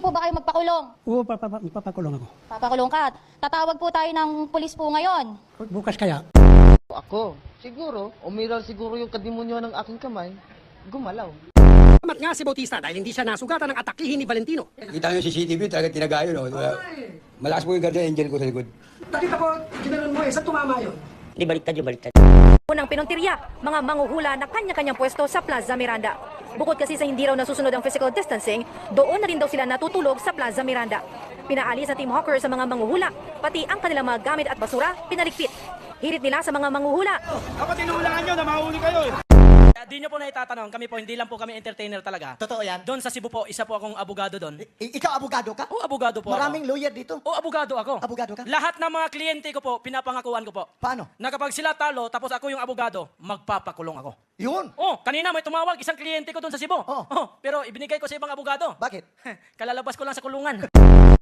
po ba kayo magpakulong? Oo, papakulong ako. Papakulong ka. Tatawag po tayo ng pulis po ngayon. Bukas kaya. Ako, siguro, umiral siguro yung kadimonyo ng aking kamay, gumalaw. Mat nga si Bautista dahil hindi siya nasugatan ng atakihin ni Valentino. Kita nyo yung CCTV, talaga tinagayo, no? Malakas po yung guardian angel ko sa likod. Nakita ko, ginanon mo sa tumama yun. Di baliktad yung baliktad. Unang pinuntirya, mga manguhula na kanya-kanyang pwesto sa Plaza Miranda. Bukod kasi sa hindi raw nasusunod ang physical distancing, doon na rin daw sila natutulog sa Plaza Miranda. Pinaalis sa Team Hawker sa mga manguhula, pati ang kanilang mga gamit at basura, pinaligpit. Hirit nila sa mga manguhula. Dapat inuulangan nyo na mahuli kayo eh. Di nyo po na itatanong, kami po, hindi lang po kami entertainer talaga. Totoo yan? Doon sa Cebu po, isa po akong abogado doon. Ikaw abogado ka? O, abogado po Maraming ako. lawyer dito. O, abogado ako. Abogado ka? Lahat ng mga kliyente ko po, pinapangakuan ko po. Paano? Na kapag sila talo, tapos ako yung abogado, magpapakulong ako. Yun. Oh, kanina may tumawag, isang kliyente ko doon sa Cebu. Oh. Oh, pero ibinigay ko sa ibang abogado. Bakit? Kalalabas ko lang sa kulungan.